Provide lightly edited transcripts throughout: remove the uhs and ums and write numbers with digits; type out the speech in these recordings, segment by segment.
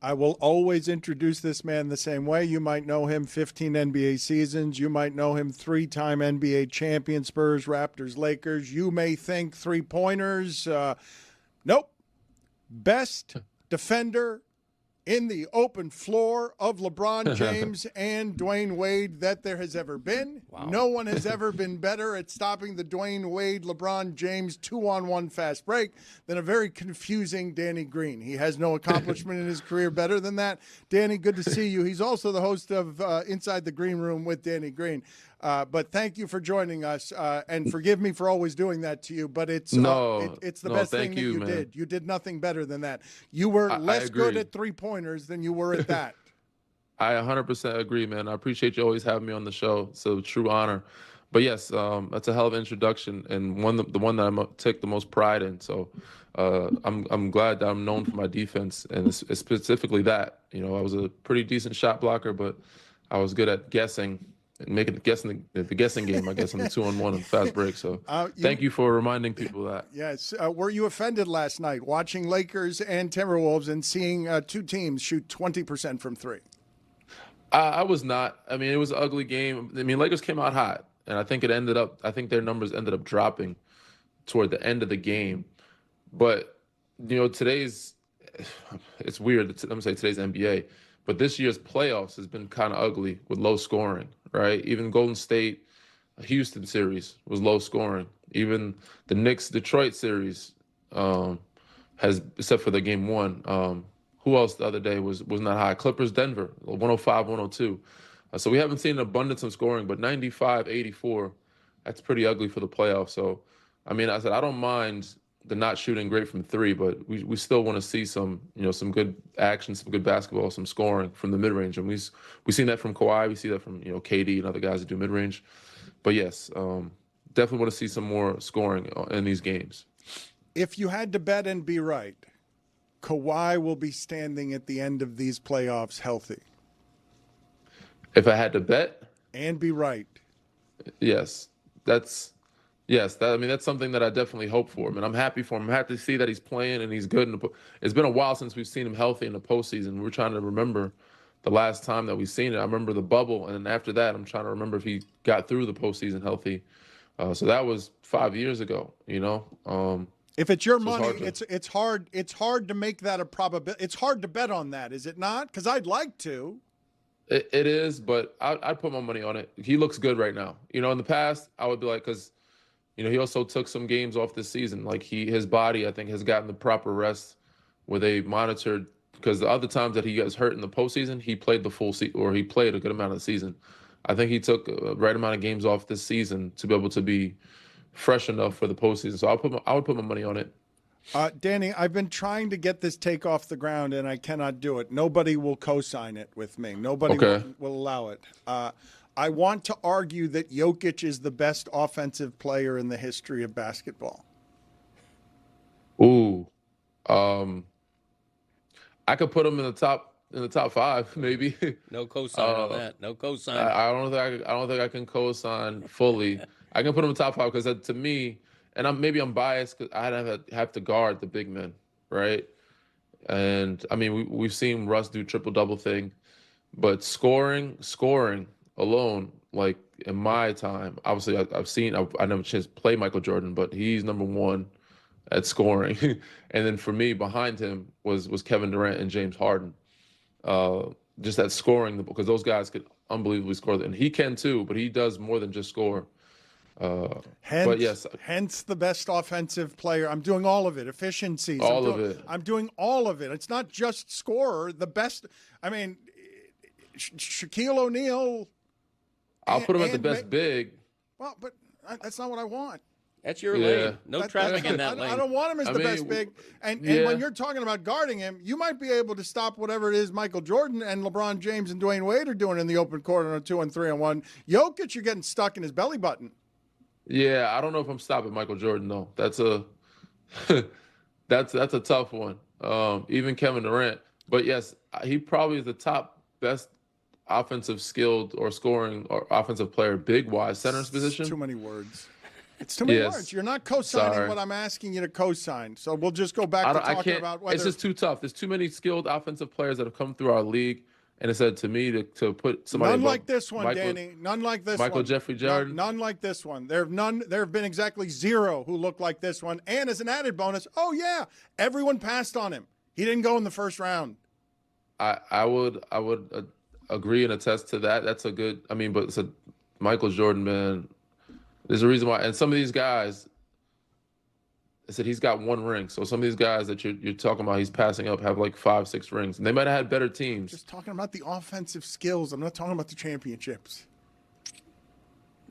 I will always introduce this man the same way. You might know him 15 NBA seasons. You might know him 3-time NBA champion, Spurs, Raptors, Lakers. You may think three-pointers. Nope. Best defender in the open floor of LeBron James and Dwayne Wade that there has ever been. Wow. No one has ever been better at stopping the Dwayne Wade, LeBron James 2-on-1 fast break than a very confusing Danny Green. He has no accomplishment in his career better than that. Danny, good to see you. He's also the host of Inside the Green Room with Danny Green. But thank you for joining us, and forgive me for always doing that to you. But it's the best thing that you did. You did nothing better than that. You were less good at three-pointers than you were at that. I 100% agree, man. I appreciate you always having me on the show. It's a true honor. But yes, that's a hell of an introduction, and the one that I take the most pride in. So I'm glad that I'm known for my defense, and it's specifically that. I was a pretty decent shot blocker, but I was good at guessing. And making the guessing game, I guess, on the 2-on-1 and fast break. So thank you for reminding people that. Yes. Were you offended last night watching Lakers and Timberwolves and seeing two teams shoot 20% from three? I was not. I mean, it was an ugly game. I mean, Lakers came out hot, and I think their numbers ended up dropping toward the end of the game. But, it's weird. Let me say today's NBA. But this year's playoffs has been kind of ugly with low scoring, right? Even Golden State, Houston series was low scoring. Even the Knicks-Detroit series has, except for the game one. Who else the other day was not high? Clippers-Denver, 105-102. So we haven't seen an abundance of scoring, but 95-84, that's pretty ugly for the playoffs. So, I mean, I said I don't mind the not shooting great from three, but we still want to see some good action, some good basketball, some scoring from the mid-range. And we've seen that from Kawhi. We see that from, KD and other guys that do mid-range. But yes, definitely want to see some more scoring in these games. If you had to bet and be right, Kawhi will be standing at the end of these playoffs healthy. If I had to bet? And be right. Yes. That's something that I definitely hope for. I mean, I'm happy for him. I'm happy to see that he's playing and he's good. It's been a while since we've seen him healthy in the postseason. We're trying to remember the last time that we've seen it. I remember the bubble, and then after that, I'm trying to remember if he got through the postseason healthy. So that was 5 years ago. If it's your money, it's hard to make that a probability. It's hard to bet on that, is it not? Because I'd like to. It is, but I'd put my money on it. He looks good right now. In the past, I would be like, because he also took some games off this season. Like his body, I think, has gotten the proper rest where they monitored. Because the other times that he gets hurt in the postseason, he played the full season, or he played a good amount of the season. I think he took the right amount of games off this season to be able to be fresh enough for the postseason. So I would put my money on it. Danny, I've been trying to get this take off the ground, and I cannot do it. Nobody will co-sign it with me. Nobody will allow it. I want to argue that Jokic is the best offensive player in the history of basketball. Ooh, I could put him in the top five, maybe. No cosign on that. No cosign. I don't think I can cosign fully. I can put him in the top five because to me, and I'm biased because I have to guard the big men, right? And I mean, we've seen Russ do triple-double thing, but scoring alone, like in my time, obviously I never chance to play Michael Jordan, but he's number one at scoring. And then for me, behind him was Kevin Durant and James Harden. Just at scoring, because those guys could unbelievably score, and he can too, but he does more than just score. Hence the best offensive player. I'm doing all of it. Efficiencies. I'm doing all of it. It's not just scorer. The best. I mean, Shaquille O'Neal. I'll put him at the best big. Well, but that's not what I want. That's your lane. No traffic in that lane. I don't want him as the best big. And when you're talking about guarding him, you might be able to stop whatever it is Michael Jordan and LeBron James and Dwayne Wade are doing in the open court on a 2 and 3 on 1. Jokic, you're getting stuck in his belly button. Yeah, I don't know if I'm stopping Michael Jordan though. That's a that's a tough one. Even Kevin Durant. But yes, he probably is the top best offensive skilled or scoring or offensive player big wise center position. Too many words. It's too many Yes. words. You're not co-signing Sorry. what I'm asking you to co-sign. So we'll just go back to talking about whether It's just too tough. There's too many skilled offensive players that have come through our league, and it said to me to put somebody none above like this one, Danny. None like this one. Michael Jeffrey Jordan. None like this one. There have been exactly 0 who look like this one. And as an added bonus, oh yeah, everyone passed on him. He didn't go in the first round. I would agree and attest to that. That's a good. I mean, but it's a Michael Jordan, man. There's a reason why, and some of these guys, I said he's got 1 ring. So some of these guys that you're talking about, he's passing up, have like 5, 6 rings, and they might have had better teams. Just talking about the offensive skills. I'm not talking about the championships.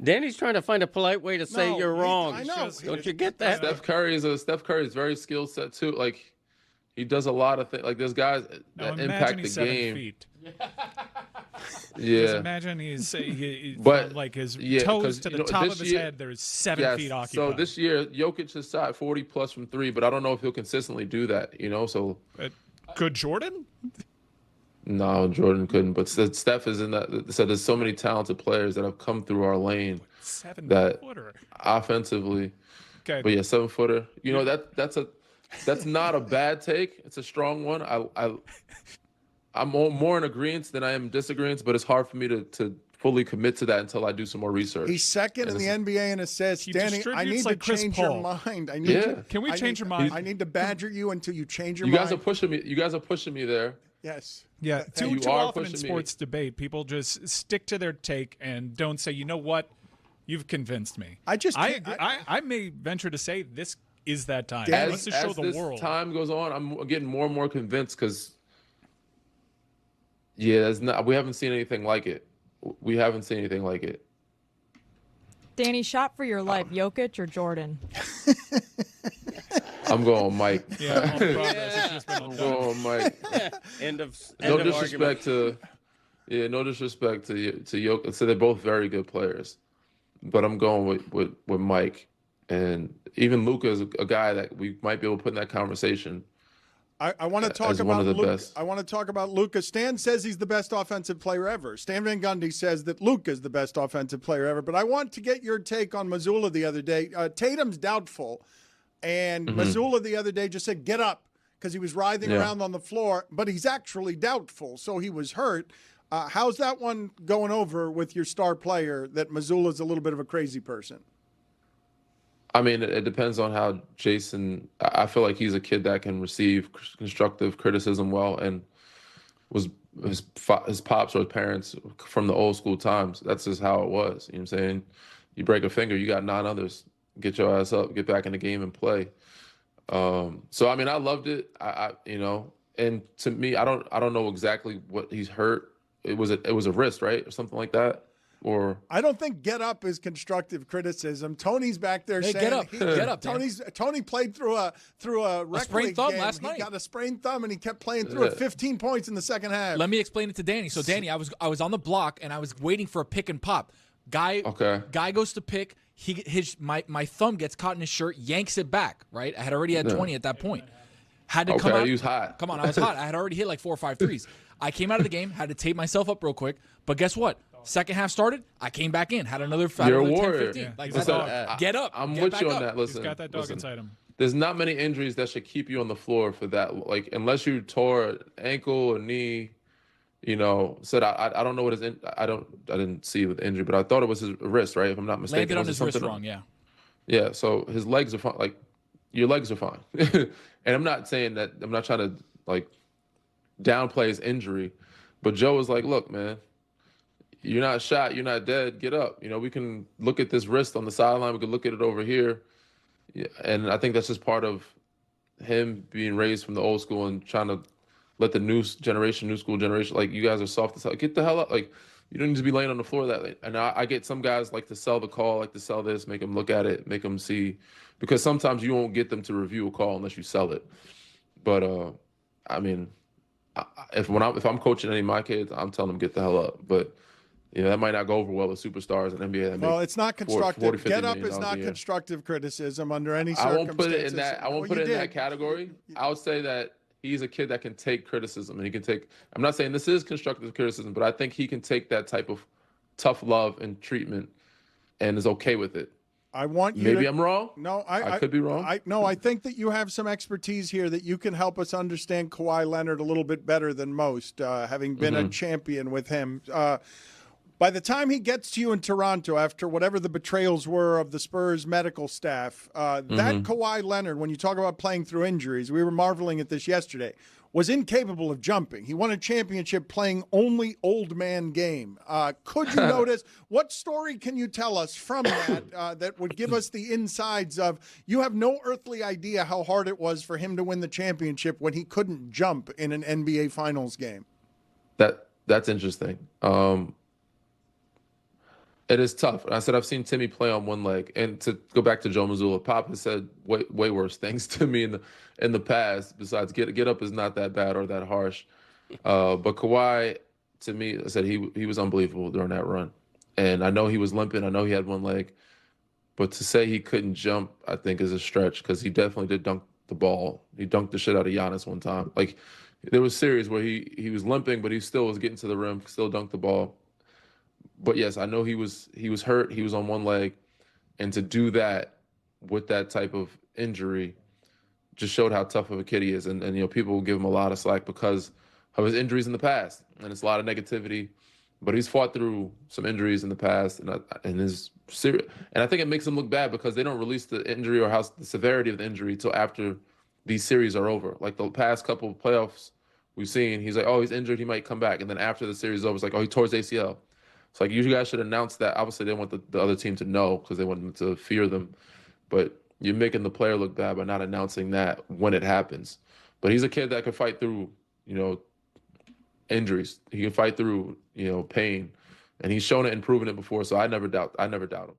Danny's trying to find a polite way to say you're wrong. I know. Don't you get that? Steph Curry is very skill set too. Like he does a lot of things. Like there's guys that impact the game. Feet. Yeah. Just imagine he's But, from, like his yeah, toes 'cause, to you the know, top this of his year- head. There's 7 Yes. feet occupied. So this year, Jokic has shot 40 plus from 3, but I don't know if he'll consistently do that. You know, so Could Jordan? no, Jordan couldn't. But Steph is in that. So there's so many talented players that have come through our lane 7-footer. offensively. Okay. But yeah, 7-footer. You know that's not a bad take. It's a strong one. I'm more in agreement than I am disagreement, but it's hard for me to fully commit to that until I do some more research. He's second in the NBA in assists. He Danny, I distributes need like to Chris change Paul. your mind. Can we change your mind? I need to badger you until you change your You mind. guys are pushing me there. Yes. Yeah, too You are often in pushing me. sports debate, people just stick to their take and don't say, you know what, you've convinced me. I may venture to say this is that time. Danny, Let's just show As the this world. time goes on, I'm getting more and more convinced because, yeah, we haven't seen anything like it. We haven't seen anything like it. Danny, shot for your life, Jokic or Jordan? I'm going Mike. Yeah, on progress. It's just been I'm going Mike. End of No argument. disrespect to Jokic. So they're both very good players, but I'm going with Mike, and even Luka is a guy that we might be able to put in that conversation. I want to talk as about one of the Luka. best. I want to talk about Luka. Stan says he's the best offensive player ever. Stan Van Gundy says that Luka is the best offensive player ever. But I want to get your take on Mazzulla the other day. Tatum's doubtful, and Mazzulla the other day just said, "Get up," because he was writhing around on the floor. But he's actually doubtful, so he was hurt. How's that one going over with your star player? That Mazzulla's a little bit of a crazy person. I mean, it depends on how Jason. I feel like he's a kid that can receive constructive criticism well, and was his pops or his parents from the old school times. That's just how it was. You know what I'm saying? You break a finger, you got 9 others. Get your ass up, get back in the game and play. So I mean, I loved it. And to me, I don't know exactly what he's hurt. It was a wrist, right, or something like that. Or I don't think get up is constructive criticism. Tony's back there Hey, saying get up, Dan. Tony played through a rec sprained league thumb game. last He night. got a sprained thumb and he kept playing through it. 15 points in the second half. Let me explain it to Danny. So Danny, I was on the block and I was waiting for a pick and pop. Guy goes to pick. My thumb gets caught in his shirt, yanks it back. Right, I had already had 20 at that point. Had to come out. He was hot. Come on, I was hot. I had already hit like 4 or 5 threes. I came out of the game, had to tape myself up real quick. But guess what? Second half started. I came back in, had another 5, You're a 10, warrior. 15. Yeah, Like he's a that. dog. Get up. I'm get with back you on up. that. Listen, He's got that dog inside him. There's not many injuries that should keep you on the floor for that. Like unless you tore an ankle or knee, said I don't know what his I didn't see with the injury, but I thought it was his wrist, right? If I'm not mistaken. Landed on his wrist something- wrong. Yeah. Yeah, so his legs are fine. Like your legs are fine. And I'm not saying that. I'm not trying to like downplay his injury, but Joe was like, "Look, man, you're not shot. You're not dead. Get up. We can look at this wrist on the sideline. We can look at it over here." Yeah, and I think that's just part of him being raised from the old school and trying to let the new school generation, like you guys are soft as hell. Get the hell up. Like you don't need to be laying on the floor that late. And I get some guys like to sell the call, like to sell this, make them look at it, make them see, because sometimes you won't get them to review a call unless you sell it. But I mean, if I'm coaching any of my kids, I'm telling them get the hell up. But that might not go over well with superstars in NBA. Well, it's not constructive. 40, 50 Get up million is dollars a not year. constructive criticism under any I circumstances. won't put it in that. I won't Well, put you it in did. that category. I would say that he's a kid that can take criticism, and he can take. I'm not saying this is constructive criticism, but I think he can take that type of tough love and treatment, and is okay with it. I want you. Maybe I'm wrong. No, I could be wrong. I think that you have some expertise here that you can help us understand Kawhi Leonard a little bit better than most, having been a champion with him. By the time he gets to you in Toronto, after whatever the betrayals were of the Spurs medical staff, that Kawhi Leonard, when you talk about playing through injuries, we were marveling at this yesterday, was incapable of jumping. He won a championship playing only old man game. Could you notice, what story can you tell us from that that would give us the insides of, you have no earthly idea how hard it was for him to win the championship when he couldn't jump in an NBA Finals game? That's interesting. It is tough. I said I've seen Timmy play on one leg, and to go back to Joe Mazzulla, Pop has said way worse things to me in the past. Besides, get up is not that bad or that harsh. But Kawhi, to me, I said he was unbelievable during that run, and I know he was limping. I know he had one leg, but to say he couldn't jump, I think is a stretch, because he definitely did dunk the ball. He dunked the shit out of Giannis one time. Like, there was series where he was limping, but he still was getting to the rim, still dunked the ball. But yes, I know he was hurt. He was on one leg, and to do that with that type of injury just showed how tough of a kid he is. And people will give him a lot of slack because of his injuries in the past, and it's a lot of negativity. But he's fought through some injuries in the past, and is serious. And I think it makes him look bad because they don't release the injury or the severity of the injury till after these series are over. Like the past couple of playoffs we've seen, he's like, oh, he's injured, he might come back, and then after the series is over, it's like, oh, he tore his ACL. It's like, you guys should announce that. Obviously, they want the other team to know because they want them to fear them. But you're making the player look bad by not announcing that when it happens. But he's a kid that can fight through, injuries. He can fight through, pain. And he's shown it and proven it before, so I never doubt him.